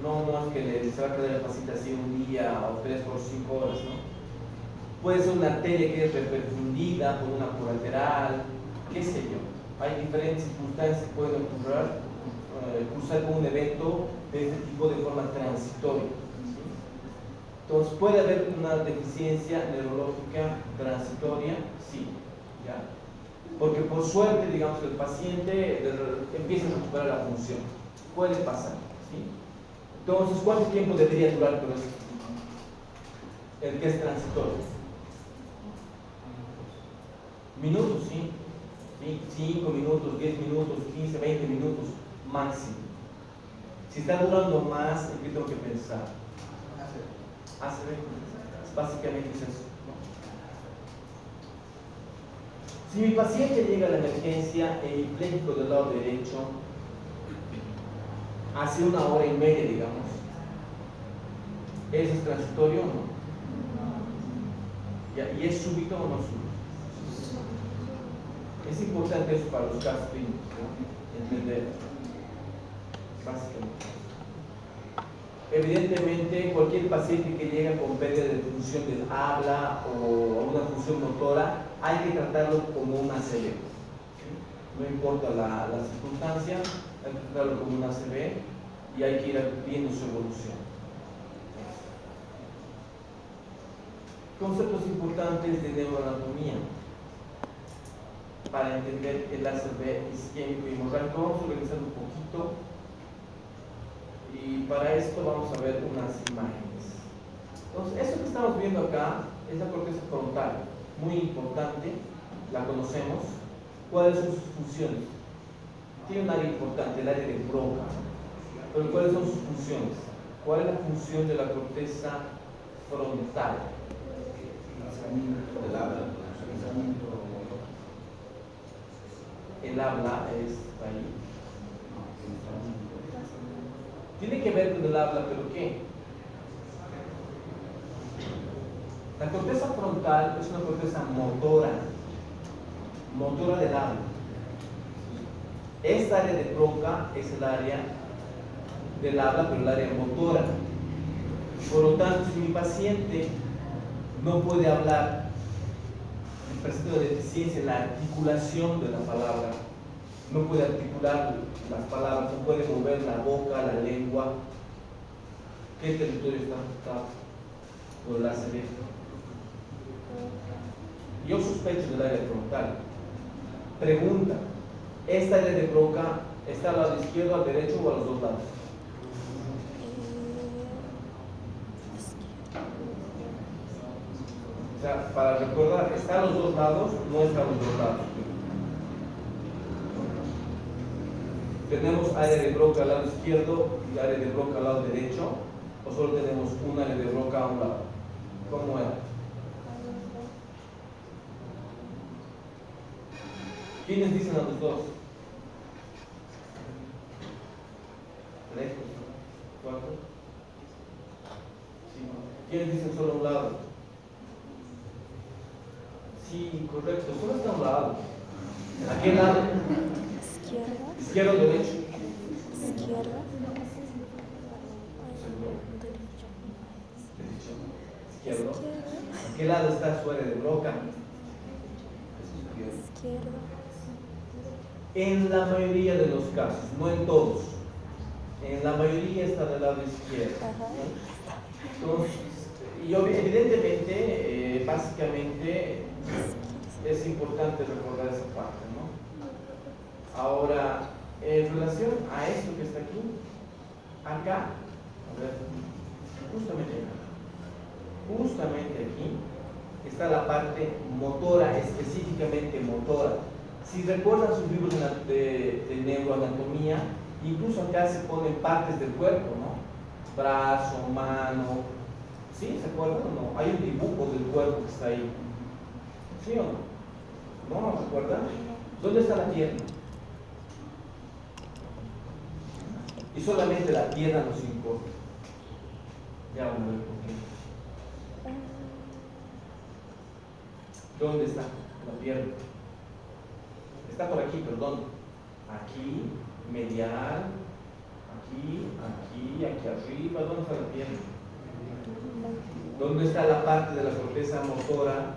¿no? No es que se va a quedar el paciente así un día o 3 por 5 horas, ¿no? Puede ser una tele que es reperfundida por una colateral, qué sé yo. Hay diferentes circunstancias que pueden cursar con un evento de este tipo de forma transitoria, ¿sí? Entonces, ¿puede haber una deficiencia neurológica transitoria? Sí, ¿ya? Porque por suerte, digamos, el paciente empieza a recuperar la función. Puede pasar, ¿sí? Entonces, ¿cuánto tiempo debería durar todo esto? El que es transitorio. Minutos, ¿sí? 5 minutos, 10 minutos, 15, 20 minutos máximo. Si está durando más, ¿en qué tengo que pensar? ACV. Básicamente es eso, ¿no? Si mi paciente llega a la emergencia hemipléjico del lado derecho, hace 1 hora y media, digamos, ¿Eso es transitorio o no? ¿Y es súbito o no súbito? Es importante eso para los casos clínicos, ¿no? Entender, básicamente. Evidentemente, cualquier paciente que llega con pérdida de función del habla o alguna función motora, hay que tratarlo como un ACV. No importa la circunstancia, hay que tratarlo como un ACV y hay que ir viendo su evolución. Conceptos importantes de neuroanatomía para entender el ACV isquémico y hemorrágico. Vamos a organizar un poquito y para esto vamos a ver unas imágenes. Entonces, esto que estamos viendo acá es la corteza frontal, muy importante, la conocemos. ¿Cuáles son sus funciones? Tiene un área importante, el área de Broca. Pero ¿cuáles son sus funciones? ¿Cuál es la función de la corteza frontal? El habla. El habla es ahí. Tiene que ver con el habla, pero ¿qué? La corteza frontal es una corteza motora del habla. Esta área de Broca es el área del habla, pero el área motora. Por lo tanto, si mi paciente no puede hablar, presenta una deficiencia en la articulación de la palabra, no puede articular las palabras, no puede mover la boca, la lengua, ¿qué territorio está afectado por el ACV? Yo sospecho del área frontal. Pregunta, ¿esta área de Broca está al lado izquierdo, al derecho o a los dos lados? O sea, para recordar, ¿está a los dos lados? No está a los dos lados. ¿Tenemos área de Broca al lado izquierdo y área de Broca al lado derecho? ¿O solo tenemos un área de Broca a un lado? ¿Cómo era? ¿Quiénes dicen a los dos? ¿Tres? ¿Cuatro? Sí. ¿Quiénes dicen solo a un lado? Sí, correcto, solo está a un lado. ¿A qué lado? Izquierda. ¿Izquierdo o derecho? Izquierda. ¿Seguro? Derecho. ¿Derecho? ¿Izquierdo? ¿A qué lado está su área de Broca? Izquierda. En la mayoría de los casos, no en todos, en la mayoría está del lado izquierdo. Ajá. Entonces, y evidentemente, básicamente, es importante recordar esa parte, ¿no? Ahora, en relación a esto que está aquí, acá, a ver, justamente aquí, está la parte motora, específicamente motora. Si recuerdan sus libros de neuroanatomía, incluso acá se ponen partes del cuerpo, ¿no? Brazo, mano, ¿sí? ¿Se acuerdan o no? Hay un dibujo del cuerpo que está ahí, ¿sí o no? ¿No se acuerdan? ¿Dónde está la pierna? Y solamente la pierna nos importa. Ya vamos a ver por qué. ¿Dónde está la pierna? Está por aquí, perdón. Aquí, medial, aquí arriba. ¿Dónde está la pierna? ¿Dónde está la parte de la corteza motora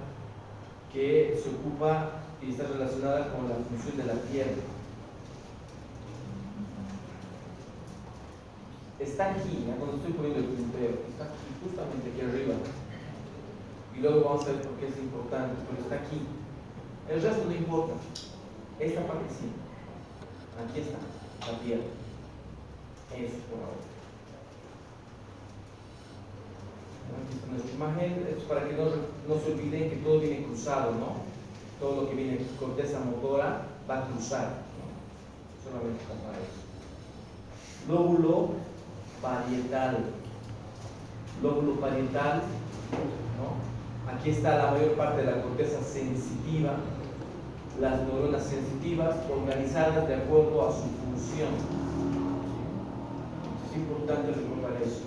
que se ocupa y está relacionada con la función de la pierna? Está aquí, ¿no? Cuando estoy poniendo el puntero, está aquí, justamente aquí arriba. Y luego vamos a ver por qué es importante, pero está aquí. El resto no importa. Esta parte sí. Aquí está, la pierna. Eso por ahora. Aquí está nuestra imagen, es para que no se olviden que todo viene cruzado, ¿no? Todo lo que viene corteza motora va a cruzar, ¿no? Solamente está para eso. Lóbulo parietal. Lóbulo parietal, ¿no? Aquí está la mayor parte de la corteza sensitiva, las neuronas sensitivas organizadas de acuerdo a su función. Es importante recordar eso.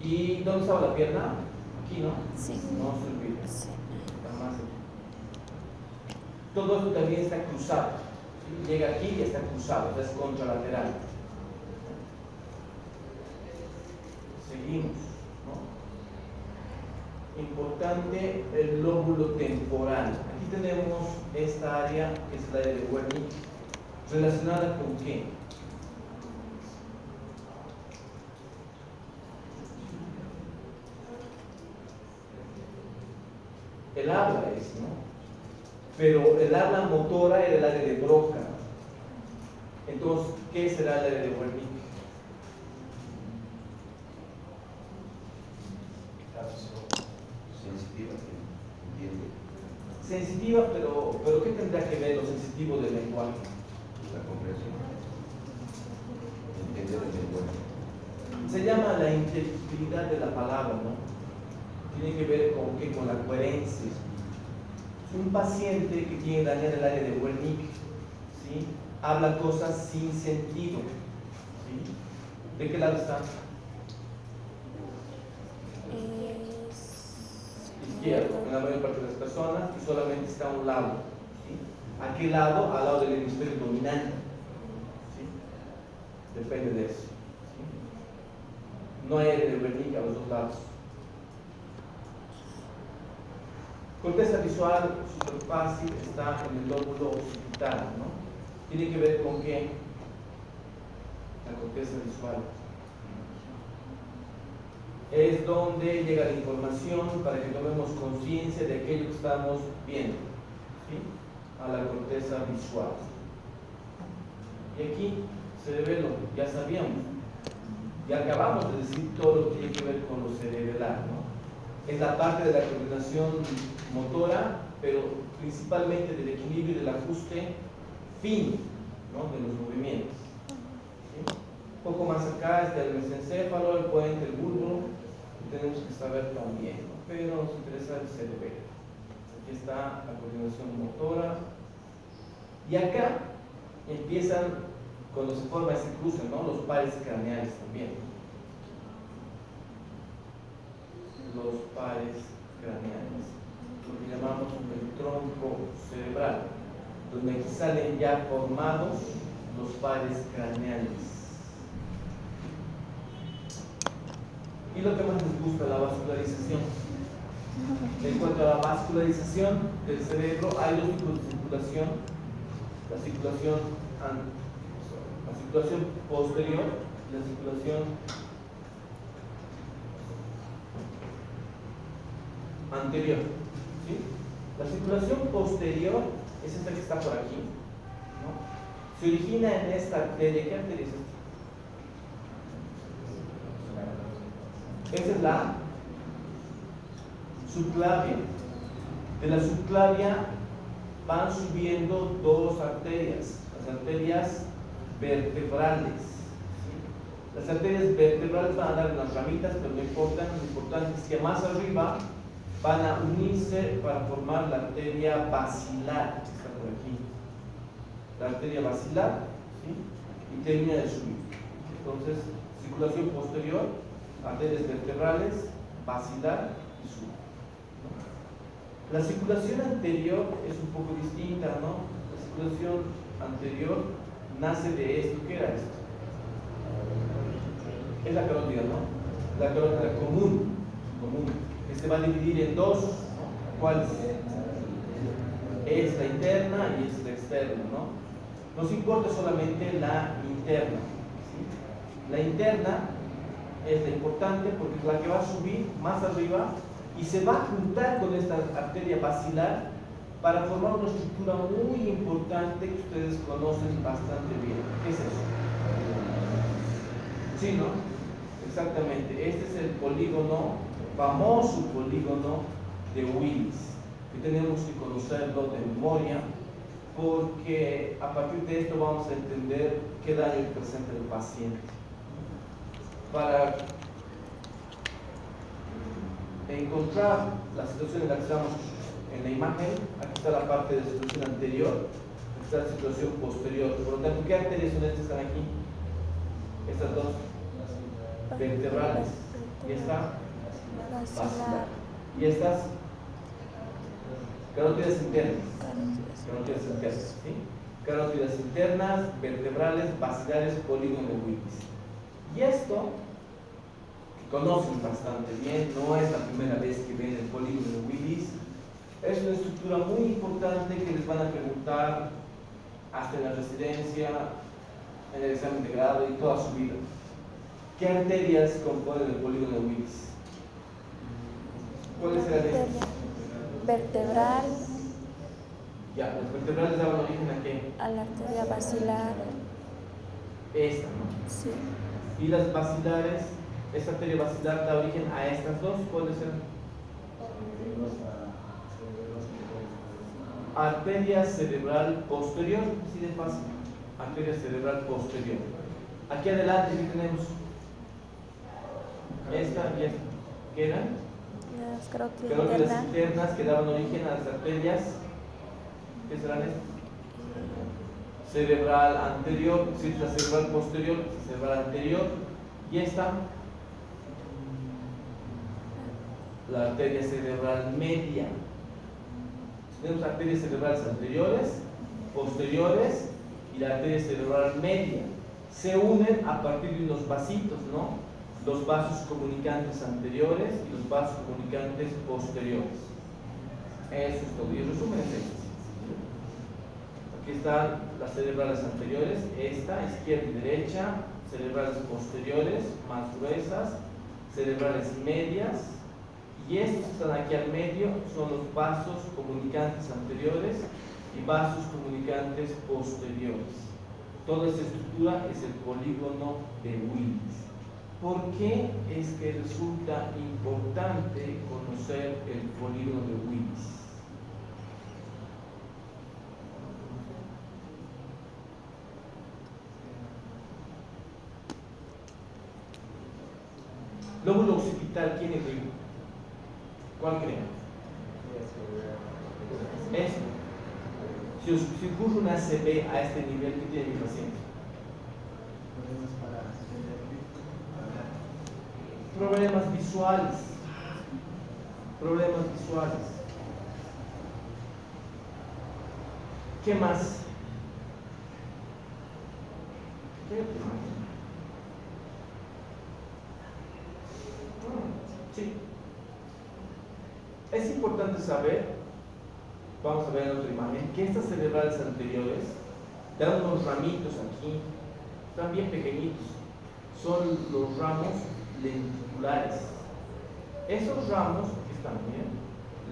¿Y dónde estaba la pierna? Aquí, ¿no? Sí. No se olvide. Sí. Está más aquí. Todo esto también está cruzado. ¿Sí? Llega aquí y está cruzado, o sea, es contralateral. Seguimos, ¿no? Importante el lóbulo temporal. Aquí tenemos esta área, que es el área de Wernicke, relacionada con qué? El habla es, ¿no? Pero el habla motora era el área de Broca. Entonces, ¿qué será el área de Wernicke? Sensitiva, entiende Sensitiva, pero ¿qué tendrá que ver lo sensitivo del lenguaje? la comprensión, entender el lenguaje. Se llama la inteligibilidad de la palabra, ¿no? Tiene que ver con qué, con la coherencia. Un paciente que tiene dañado el área de Wernicke, ¿sí? Habla cosas sin sentido, ¿sí? ¿De qué lado está? Izquierdo, en la mayor parte de las personas, y solamente está a un lado, ¿sí? ¿A qué lado? Al lado del hemisferio dominante, ¿sí? Depende de eso, ¿sí? No hay área de Wernicke a los dos lados. Corteza visual súper fácil, está en el lóbulo occipital, ¿no? Tiene que ver con qué? La corteza visual. Es donde llega la información para que tomemos conciencia de aquello que estamos viendo, ¿sí? A la corteza visual. Y aquí, cerebelo, ya sabíamos, ya acabamos de decir todo lo que tiene que ver con lo cerebral, ¿no? Es la parte de la coordinación motora, pero principalmente del equilibrio y del ajuste fino, ¿no? De los movimientos, ¿sí? Un poco más acá está el mesencéfalo, el puente, el bulbo, que tenemos que saber también, ¿no? Pero nos interesa el cerebelo. Aquí está la coordinación motora. Y acá empiezan, cuando se forma ese cruce, ¿no? Los pares craneales también. Los pares craneales, lo que llamamos el tronco cerebral, donde aquí salen ya formados los pares craneales. Y lo que más nos gusta, la vascularización. En cuanto a la vascularización del cerebro, hay dos tipos de circulación: la circulación posterior y la circulación anterior, ¿sí? La circulación posterior es esta que está por aquí, ¿no? Se origina en esta arteria. ¿Qué arteria es esta? Esa es la subclavia. De la subclavia van subiendo dos arterias, las arterias vertebrales, ¿sí? Las arterias vertebrales van a dar unas ramitas, pero no importa, lo importante es que más arriba van a unirse para formar la arteria basilar, que está por aquí. La arteria basilar, ¿sí? Y termina de subir. Entonces, circulación posterior, arterias vertebrales, basilar y sube, ¿no? La circulación anterior es un poco distinta, ¿no? La circulación anterior nace de esto. ¿Qué era esto? Es la carótida, ¿no? La carótida común, que se va a dividir en dos, ¿no? ¿Cuál es? La interna y es la externa, ¿no? Nos importa solamente la interna, ¿sí? La interna es la importante porque es la que va a subir más arriba y se va a juntar con esta arteria basilar para formar una estructura muy importante que ustedes conocen bastante bien. ¿Qué es eso? Sí, ¿no? Exactamente. Este es el polígono, famoso polígono de Willis, que tenemos que conocerlo de memoria, porque a partir de esto vamos a entender qué daño presenta el paciente. Para encontrar la situación en la que estamos en la imagen, aquí está la parte de situación anterior, aquí está la situación posterior. Por lo tanto, ¿qué arterias son estas que están aquí? Estas dos vertebrales. Y esta Vacilar. basilar. Y estas carótidas internas. Carótidas internas, ¿sí? Carótidas internas, vertebrales, basilares, polígono de Willis. Y esto, que conocen bastante bien, no es la primera vez que ven el polígono de Willis, es una estructura muy importante que les van a preguntar hasta en la residencia, en el examen de grado y toda su vida. ¿Qué arterias componen el polígono de Willis? ¿Cuáles eran estas? Vertebral, Ya, los vertebrales daban origen a qué? a la arteria basilar. Esta, ¿no? Sí. Y las basilares, esta arteria basilar da origen a estas dos, ¿cuáles eran? Arteria cerebral posterior, así de fácil. Arteria cerebral posterior. Aquí adelante, ¿qué tenemos? Esta y esta. ¿Qué eran? Las carótidas Carótidas internas. internas que daban origen a las arterias. ¿Qué serán estas? Cerebral anterior, sí, la cerebral posterior, cerebral anterior. Y esta, la arteria cerebral media. Tenemos arterias cerebrales anteriores, posteriores y la arteria cerebral media. Se unen a partir de unos vasitos, ¿no? Los vasos comunicantes anteriores y los vasos comunicantes posteriores. Eso es todo. Y el resumen es este. Aquí están las cerebrales anteriores, esta, izquierda y derecha, cerebrales posteriores, más gruesas, cerebrales medias, y estos que están aquí al medio son los vasos comunicantes anteriores y vasos comunicantes posteriores. Toda esta estructura es el polígono de Willis. ¿Por qué es que resulta importante conocer el polígono de Willis? Lóbulo occipital, ¿quién es el? ¿Cuál creen? Eso. Si ocurre una ACV a este nivel, ¿qué tiene mi paciente? Problemas visuales. Problemas visuales. ¿Qué más? ¿Qué más? Sí. Es importante saber, vamos a ver en otra imagen, que estas cerebrales anteriores dan unos ramitos aquí, están bien pequeñitos, son los ramos lenticulares. Esos ramos, aquí están bien,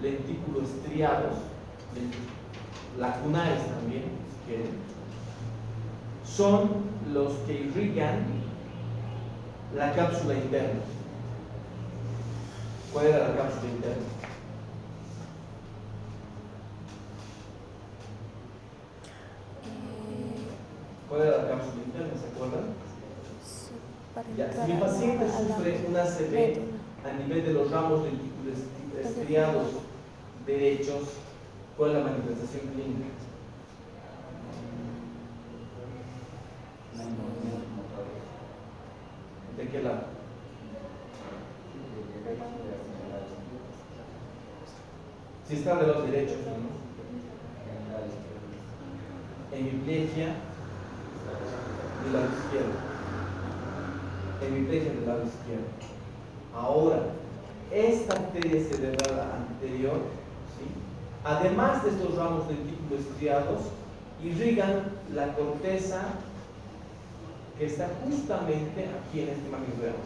lentículos estriados, lacunares también, si quieren, son los que irrigan la cápsula interna. ¿Cuál era la cápsula interna? ¿Cuál era la cápsula interna? ¿Se acuerdan? Sí, para Ya, entrar si mi paciente a la sufre una ACV médula. a nivel de los ramos lenticulares estriados derechos, ¿cuál es la manifestación clínica? ¿De qué lado? Si está de los derechos, ¿no? Hemiplegia del lado izquierdo. Hemiplegia del lado izquierdo. Ahora, esta arteria cerebral anterior, ¿sí? Además de estos ramos lentículos estriados, irrigan la corteza que está justamente aquí en esta imagen que veamos.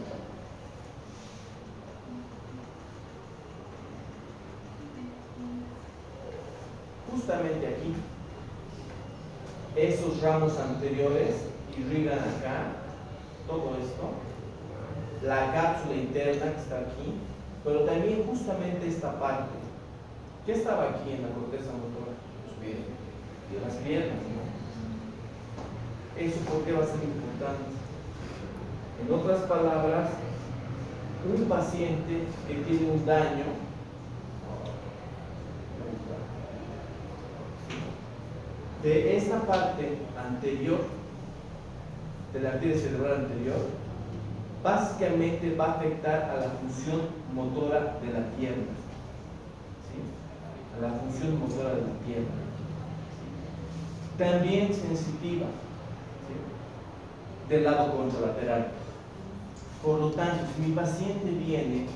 Justamente aquí, esos ramos anteriores irrigan acá, todo esto, la cápsula interna que está aquí, pero también justamente esta parte. ¿Qué estaba aquí en la corteza motora? Los pies. Las piernas, ¿no? ¿Eso por qué va a ser importante? En otras palabras, un paciente que tiene un daño de esta parte anterior, de la arteria cerebral anterior, básicamente va a afectar a la función motora de la pierna, ¿sí? A la función motora de la pierna. También sensitiva, ¿sí? Del lado contralateral. Por lo tanto, si mi paciente viene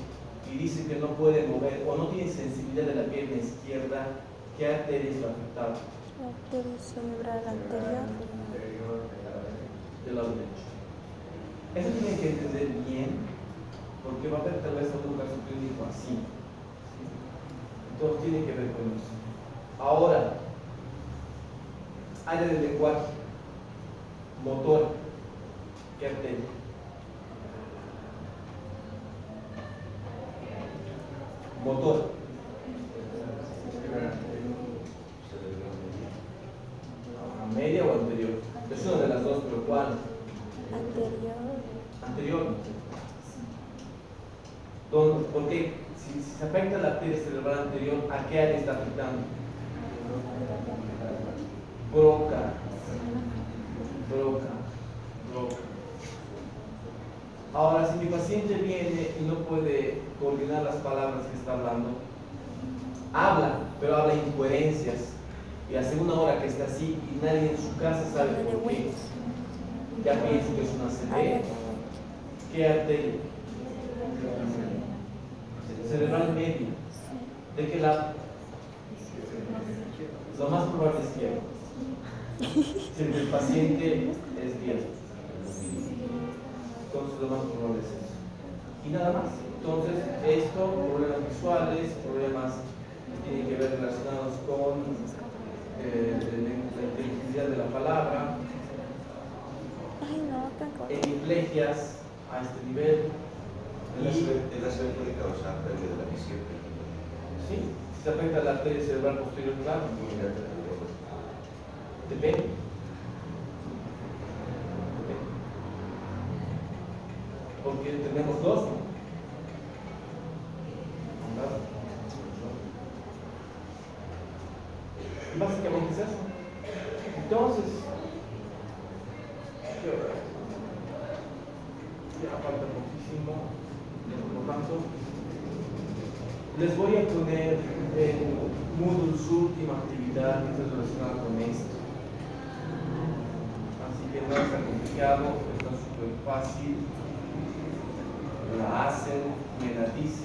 y dice que no puede mover o no tiene sensibilidad de la pierna izquierda, ¿qué arterias lo afectaban? La arteria cerebral anterior. Del lado derecho. Eso tienen que entender bien, porque va a haber tal vez algún caso clínico así. ¿Sí? Entonces tiene que ver con eso. Ahora, área del lenguaje, motor, ¿qué arteria? Motor. ¿Media o anterior? Es una de las dos, pero ¿cuál? Anterior. Anterior. Porque si se afecta la arteria cerebral anterior, ¿a qué área está afectando? Broca. Ahora, si mi paciente viene y no puede coordinar las palabras que está hablando, habla, pero habla incoherencias, y hace una hora que está así y nadie en su casa sabe por qué, ya pienso que es una CD. ¿Qué arteria? Cerebral media. ¿De qué lado? Lo más probable es izquierdo. Si el paciente es diestro, entonces lo más probable es eso. Y nada más. Entonces, esto, problemas visuales, problemas que tienen que ver relacionados con la inteligibilidad de la palabra, hemiplegias a este nivel. El ACV puede causar pérdida de la visión. Sí, si se afecta la arteria cerebral posterior, claro. Depende. Porque tenemos dos. Y básicamente es eso. Entonces, ya falta muchísimo. Por lo tanto, les voy a poner en Moodle su última actividad que está relacionada con esto. Así que no está complicado, está súper fácil. La hacen, me la dicen.